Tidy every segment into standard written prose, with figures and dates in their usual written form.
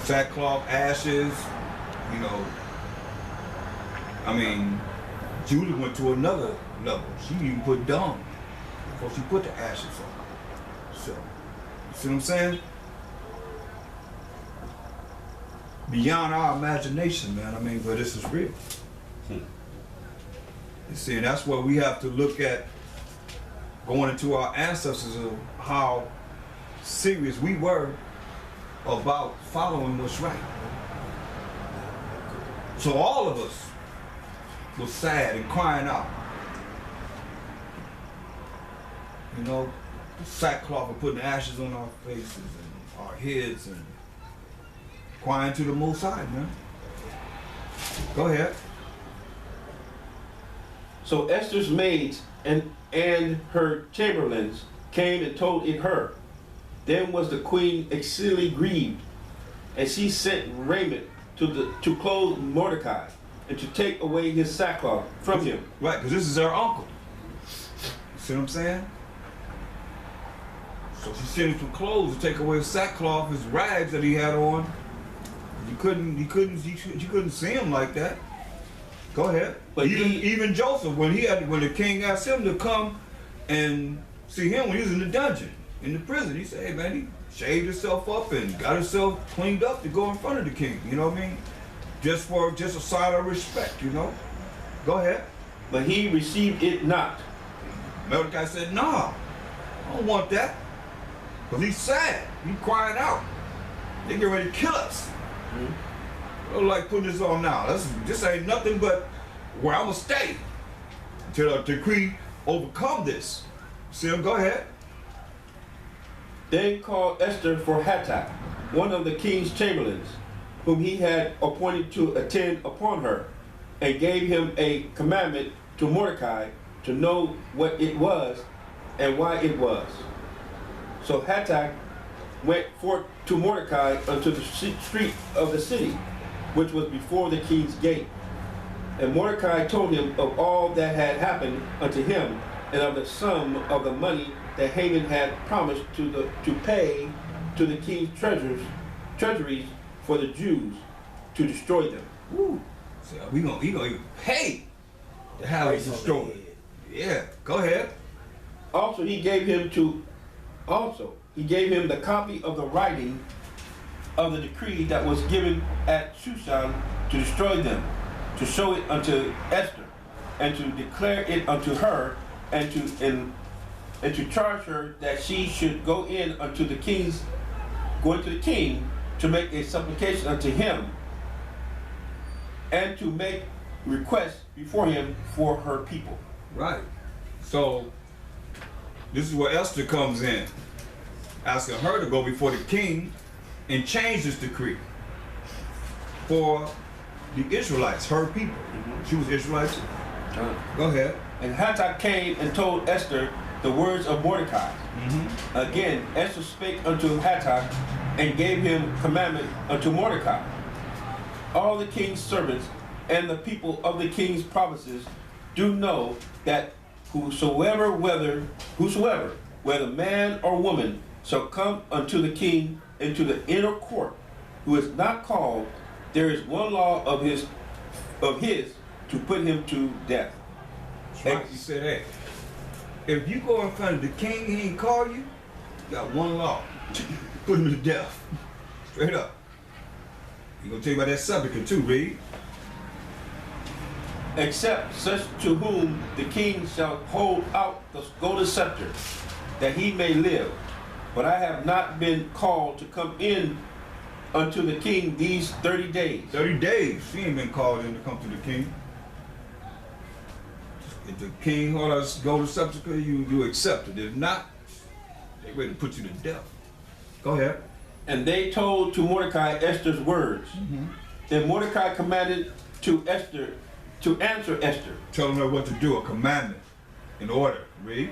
sackcloth, ashes, you know. I mean, Judah went to another level. She even put dung before she put the ashes on. So, you see what I'm saying? Beyond our imagination, man. I mean, but this is real. You see, and that's what we have to look at going into our ancestors of how serious we were about following what's right. So all of us was sad and crying out. You know, sackcloth and putting ashes on our faces and our heads and crying to the Most High, man. Go ahead. So Esther's maids and her chamberlains came and told it her. Then was the queen exceedingly grieved, and she sent raiment to clothe Mordecai, and to take away his sackcloth from him. Right, because this is her uncle. You see what I'm saying? So she sent him some clothes to take away his sackcloth, his rags that he had on. You couldn't see him like that. Go ahead. But even Joseph, when the king asked him to come and see him when he was in the dungeon, in the prison, he said, hey man, he shaved himself up and got himself cleaned up to go in front of the king. You know what I mean? Just a sign of respect, you know? Go ahead. But he received it not. Mordecai said, nah, I don't want that. Because he's sad. He's crying out. They get ready to kill us. I don't like putting this on now. This ain't nothing but where I'm going to stay until a decree overcome this. See him? Go ahead. Then called Esther for Hattak, one of the king's chamberlains, whom he had appointed to attend upon her, and gave him a commandment to Mordecai to know what it was and why it was. So Hattak went forth to Mordecai unto the street of the city, which was before the king's gate. And Mordecai told him of all that had happened unto him, and of the sum of the money that Haman had promised to pay to the king's treasuries for the Jews to destroy them. Woo. So he gonna even pay to have it destroyed. Yeah, go ahead. Also he gave him the copy of the writing of the decree that was given at Shushan to destroy them, to show it unto Esther, and to declare it unto her, and to charge her that she should go in unto the king to make a supplication unto him, and to make requests before him for her people. Right. So this is where Esther comes in, asking her to go before the king and change this decree for the Israelites, her people. She was Israelites. Go ahead. And Hattak came and told Esther the words of Mordecai. Again, Esther spake unto Hattak and gave him commandment unto Mordecai. All the king's servants and the people of the king's provinces do know that whosoever, whether man or woman, shall come unto the king into the inner court, who is not called, there is one law of his to put him to death. Like you said, hey, if you go in front of the king, he ain't call you, you got one law. Put him to death. Straight up. He gonna tell you about that subject too, read. Except such to whom the king shall hold out the golden scepter, that he may live. But I have not been called to come in unto the king these 30 days. 30 days. She ain't been called in to come to the king. If the king hold us golden scepter, you accept it. If not, they ready to put you to death. Go ahead. And they told to Mordecai Esther's words. Then Mordecai commanded to Esther to answer Esther, telling her what to do, a commandment in order. Read.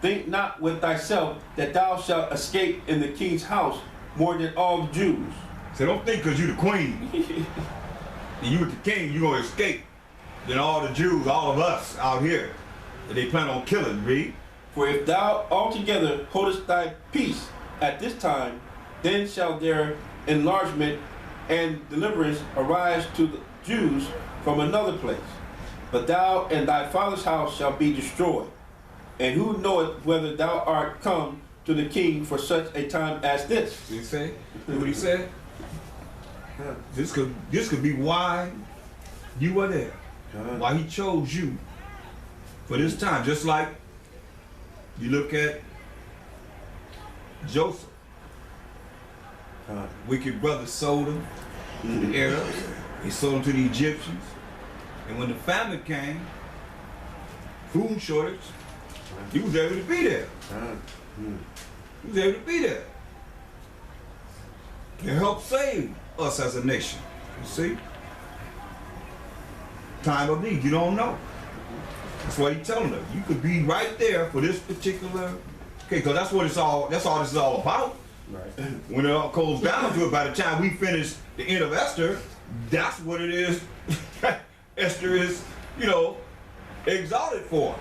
Think not with thyself that thou shalt escape in the king's house more than all the Jews. So don't think because you the queen and you with the king, you gonna escape. Then all the Jews, all of us out here, that they plan on killing. Read. For if thou altogether holdest thy peace at this time, then shall their enlargement and deliverance arise to the Jews from another place. But thou and thy father's house shall be destroyed. And who knoweth whether thou art come to the king for such a time as this? Did he say? What he said? This could be why you were there. Why he chose you for this time. Just like you look at Joseph. Wicked brothers sold him to the Arabs. He sold him to the Egyptians. And when the famine came, food shortage, he was able to be there. He was able to be there. To help save us as a nation. You see? Time of need, you don't know. That's what he's telling them. You could be right there for this particular, okay, because that's all this is all about. Right. When it all goes down to it, by the time we finish the end of Esther, that's what it is. Esther is, exalted for.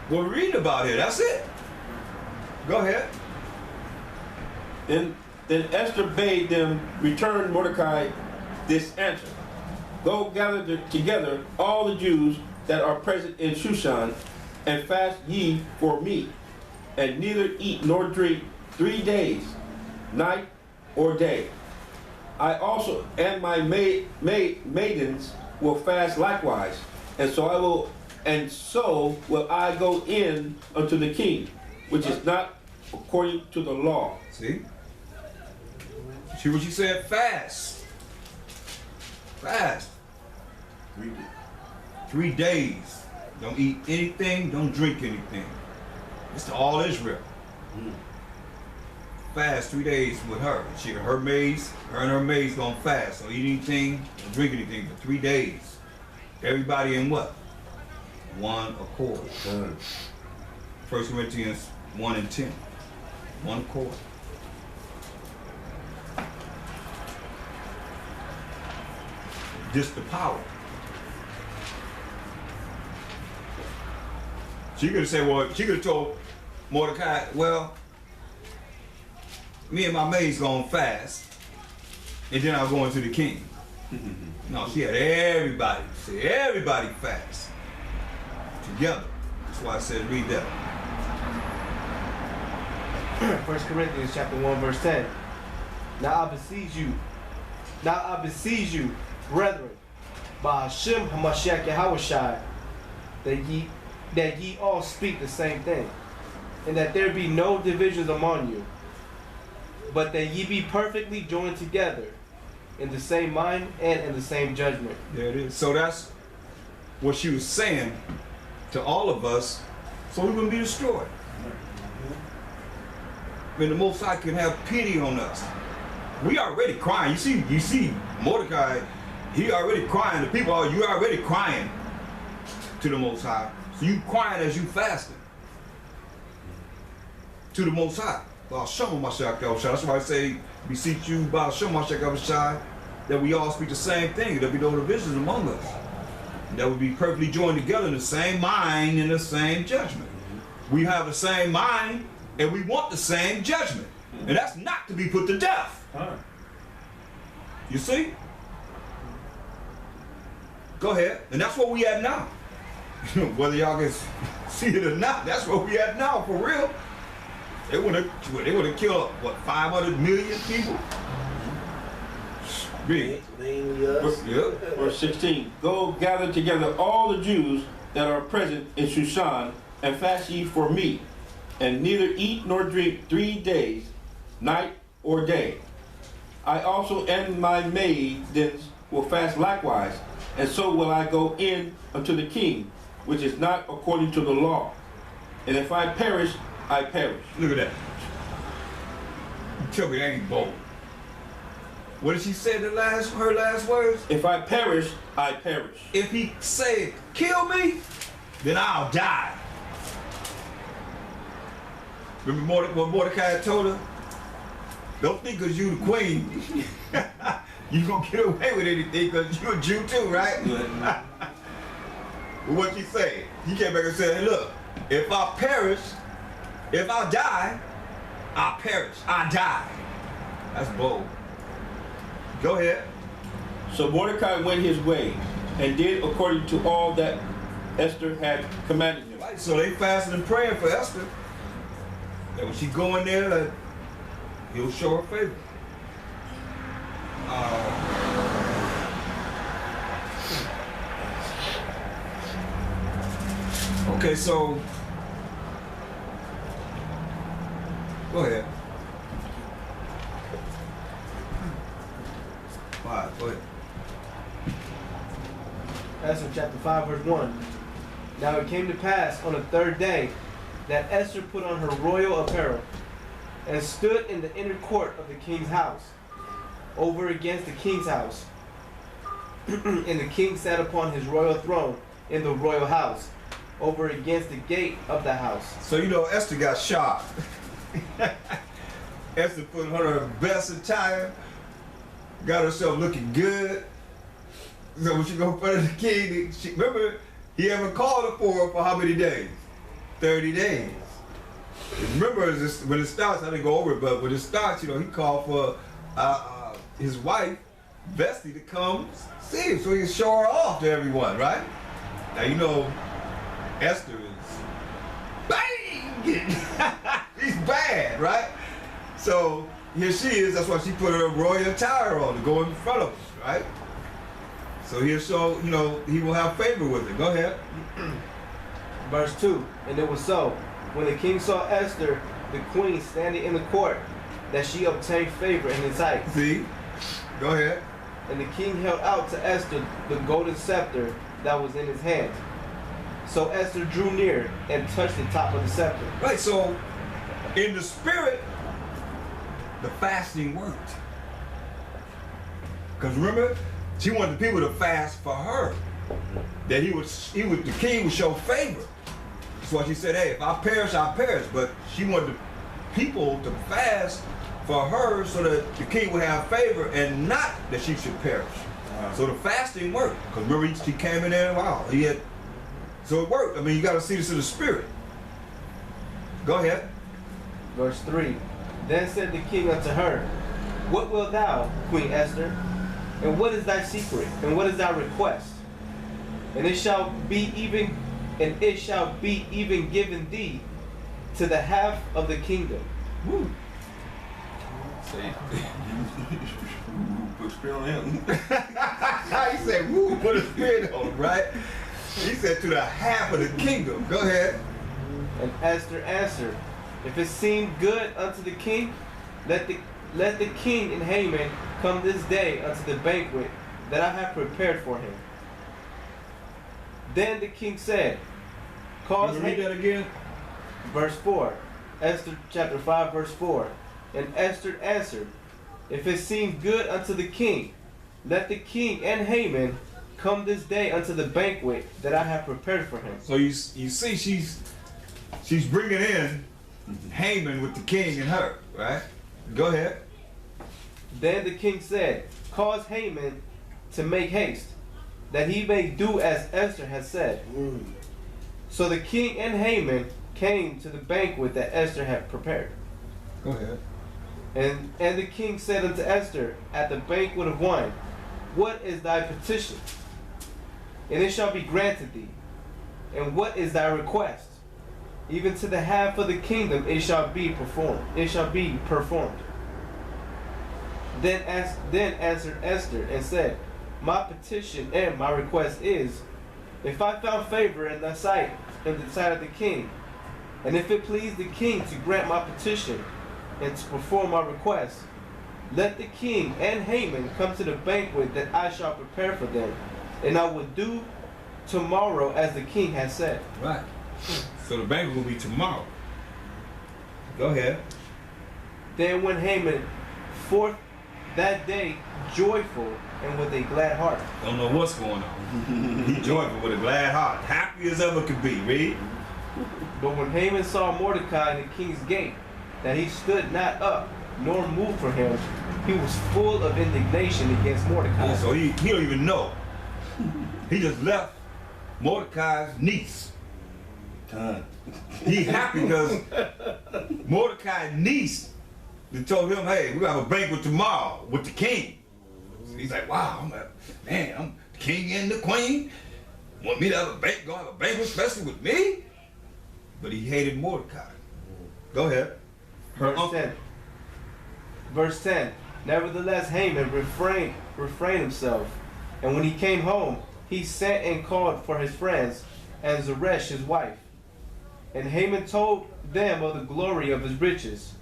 What we're reading about here, that's it. Go ahead. Then Esther bade them return Mordecai this answer. Go gather together all the Jews that are present in Shushan, and fast ye for me, and neither eat nor drink 3 days, night or day. I also and my maidens will fast likewise, and so will I go in unto the king, which is not according to the law. See what you said? Fast. 3 days. Don't eat anything, don't drink anything. It's to all Israel. Fast 3 days with her. Her and her maids gonna fast. Don't eat anything, don't drink anything for 3 days. Everybody in what? One accord. 1 Corinthians 1 and 10. One accord. Just the power. She could have said, she could have told Mordecai, me and my maid's gonna fast, and then I'll go into the king. No, she had everybody fast together. That's why I said read that. 1 Corinthians chapter 1 verse 10. Now I beseech you, brethren, by Hashem HaMashiach Yahushai, that ye all speak the same thing, and that there be no divisions among you, but that ye be perfectly joined together in the same mind and in the same judgment. There it is. So that's what she was saying to all of us, so we wouldn't be destroyed. I mean, the Most High can have pity on us. We already crying. You see Mordecai, he already crying. The people you already crying to the Most High. So you crying as you fasting to the Most High. That's why I say, beseech you, that we all speak the same thing. There be no divisions among us. And that we be perfectly joined together in the same mind and the same judgment. We have the same mind and we want the same judgment. And that's not to be put to death. You see? Go ahead. And that's where we at now. Whether y'all can see it or not, that's where we at now, for real. They would have killed, 500 million people? Big. Verse 16. Go gather together all the Jews that are present in Shushan, and fast ye for me, and neither eat nor drink 3 days, night or day. I also and my maidens will fast likewise, and so will I go in unto the king, which is not according to the law. And if I perish, I perish. Look at that. You tell me that ain't bold. What did she say her last words? If I perish, I perish. If he said, kill me, then I'll die. Remember what Mordecai told her? Don't think because you the queen, you gonna get away with anything because you a Jew too, right? But what she say? He came back and said, hey, look, if I die, I perish. I die. That's bold. Go ahead. So Mordecai went his way and did according to all that Esther had commanded him. Right, so they fasted and praying for Esther. That when she go in there, that he'll show her favor. Okay, so go ahead. All right, go ahead. Esther chapter 5, verse 1. Now it came to pass on the third day that Esther put on her royal apparel and stood in the inner court of the king's house, over against the king's house. And the king sat upon his royal throne in the royal house, over against the gate of the house. So you know Esther got shocked. Esther put on her best attire, got herself looking good. So when she go in front of the king, remember he haven't called her for how many days? 30 days. Remember when it starts, I didn't go over it, but when it starts, he called for his wife, Vesti, to come see him so he can show her off to everyone, right? Now Esther is bang! She's bad, right? So here she is, that's why she put her royal attire on to go in front of us, right? So he'll show, he will have favor with her. Go ahead. Verse 2. And it was so, when the king saw Esther, the queen, standing in the court, that she obtained favor in his sight. See? Go ahead. And the king held out to Esther the golden scepter that was in his hand. So Esther drew near and touched the top of the scepter. Right, so in the spirit, the fasting worked. Because remember, she wanted the people to fast for her. That the king would show favor. That's why she said, hey, if I perish, I perish. But she wanted the people to fast for her so that the king would have favor and not that she should perish. So the fasting worked. Because remember, she came in there, wow, so it worked. I mean, you got to see this in the spirit. Go ahead. Verse 3. Then said the king unto her, what wilt thou, Queen Esther? And what is thy secret? And what is thy request? And it shall be even given thee to the half of the kingdom. Woo. Say, put a spirit on him. He said, woo, put a spirit on him, right? He said to the half of the kingdom. Go ahead. And Esther answered, if it seem good unto the king, let the king and Haman come this day unto the banquet that I have prepared for him. Then the king said, cause read that again. Verse 4. Esther chapter 5, verse 4. And Esther answered, if it seem good unto the king, let the king and Haman come this day unto the banquet that I have prepared for him. So you see she's bringing in Haman with the king and her, right? Go ahead. Then the king said, cause Haman to make haste, that he may do as Esther had said. So the king and Haman came to the banquet that Esther had prepared. Go ahead. And the king said unto Esther at the banquet of wine, what is thy petition? And it shall be granted thee. And what is thy request? Even to the half of the kingdom it shall be performed. It shall be performed. Then answered Esther and said, my petition and my request is, if I found favor in the sight of the king, and if it please the king to grant my petition and to perform my request, let the king and Haman come to the banquet that I shall prepare for them, and I will do tomorrow as the king has said. Right. So the banquet will be tomorrow. Go ahead. Then went Haman forth that day joyful and with a glad heart. Don't know what's going on. He joyful with a glad heart. Happy as ever could be. Read. But when Haman saw Mordecai in the king's gate, that he stood not up, nor moved for him, he was full of indignation against Mordecai. Yeah, so he don't even know. He just left Mordecai's niece. He happy because Mordecai's niece they told him, hey, we're going to have a banquet tomorrow with the king. He's like, wow, I'm the king and the queen. Want me to have go have a banquet special with me? But he hated Mordecai. Go ahead. Verse 10. Nevertheless, Haman refrained himself, and when he came home, he sent and called for his friends and Zeresh his wife. And Haman told them of the glory of his riches,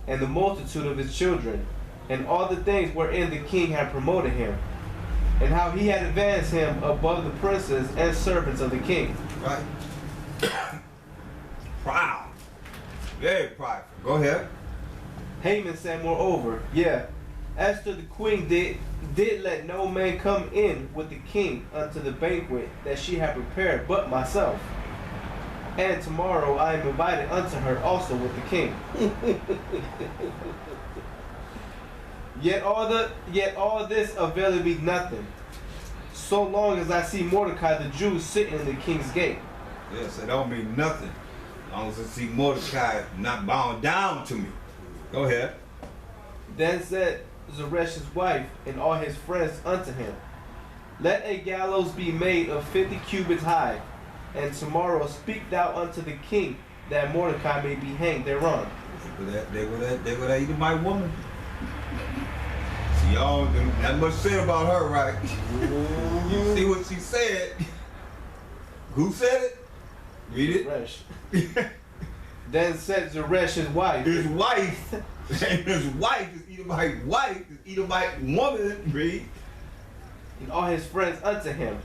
and the multitude of his children, and all the things wherein the king had promoted him, and how he had advanced him above the princes and servants of the king. Right. Proud. Very prideful. Go ahead. Haman said, moreover, Esther the queen did let no man come in with the king unto the banquet that she had prepared but myself. And tomorrow I am invited unto her also with the king. Yet all this availeth me nothing, so long as I see Mordecai the Jew sitting in the king's gate. Yes, it don't mean nothing. As long as I see Mordecai not bowing down to me. Go ahead. Then said Zeresh his wife and all his friends unto him, Let a gallows be made of 50 cubits high, and tomorrow speak thou unto the king, that Mordecai may be hanged thereon. They were that Edomite woman. See, y'all, that much said about her, right? You see what she said? Who said it? Read it. Zeresh. Then said Zeresh his wife. His wife. His wife, his Edomite woman, read. And all his friends unto him,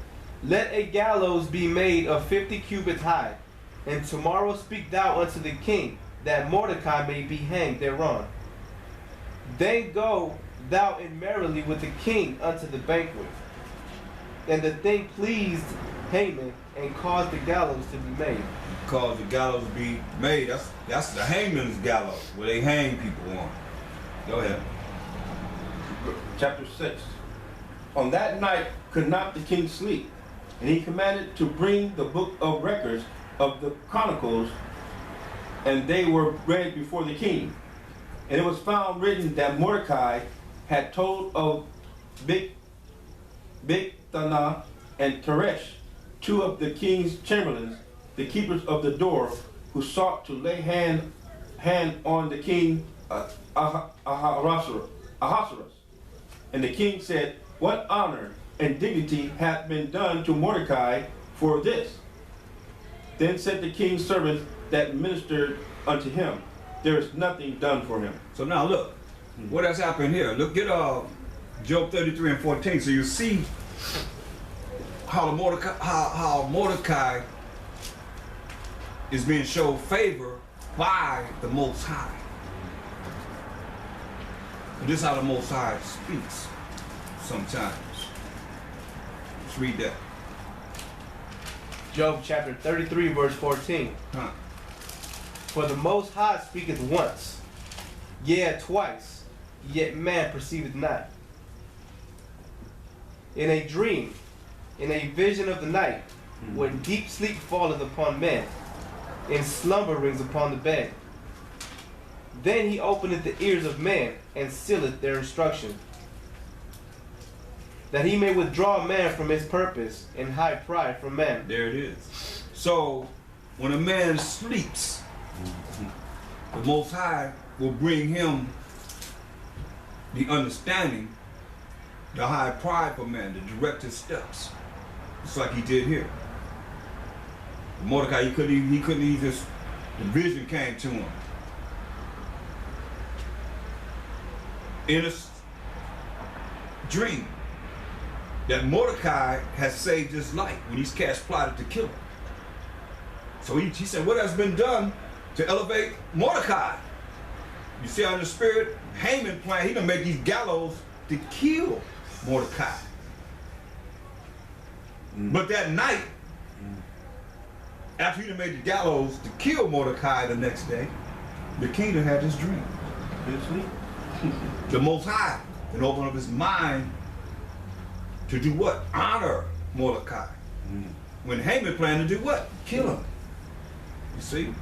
Let a gallows be made of 50 cubits high, and tomorrow speak thou unto the king, that Mordecai may be hanged thereon. Then go thou in merrily with the king unto the banquet. And the thing pleased Haman, and caused the gallows to be made. Caused the gallows to be made. That's the hangman's gallows, where they hang people on. Go ahead. Chapter 6. On that night could not the king sleep, and he commanded to bring the book of records of the chronicles, and they were read before the king. And it was found written that Mordecai had told of Bigthana and Teresh, two of the king's chamberlains, the keepers of the door, who sought to lay hand on the king Ahasuerus. And the king said, What honor and dignity hath been done to Mordecai for this? Then said the king's servants that ministered unto him, There is nothing done for him. So now look, what has happened here? Look at Job 33 and 14. So you see how Mordecai is being shown favor by the Most High. And this is how the Most High speaks sometimes. Let's read that. Job chapter 33 verse 14. For the Most High speaketh once, twice, yet man perceiveth not. In a dream, in a vision of the night, when deep sleep falleth upon men, and slumber rings upon the bed. Then he openeth the ears of men, and sealeth their instruction, that he may withdraw man from his purpose, and hide pride from man. There it is. So, when a man sleeps, the Most High will bring him the understanding, the high pride for man, to direct his steps. Just like he did here. Mordecai, he couldn't even, the vision came to him. In a dream, that Mordecai has saved his life when these cats plotted to kill him. So he said, what has been done to elevate Mordecai? You see how in the spirit, Haman planned, he gonna make these gallows to kill Mordecai. But that night, after he made the gallows to kill Mordecai the next day, the king had this dream. The Most High can open up his mind to do what? Honor Mordecai. When Haman planned to do what? Kill him. You see?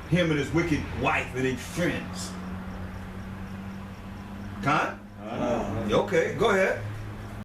Him and his wicked wife and his friends. Con? Okay, go ahead.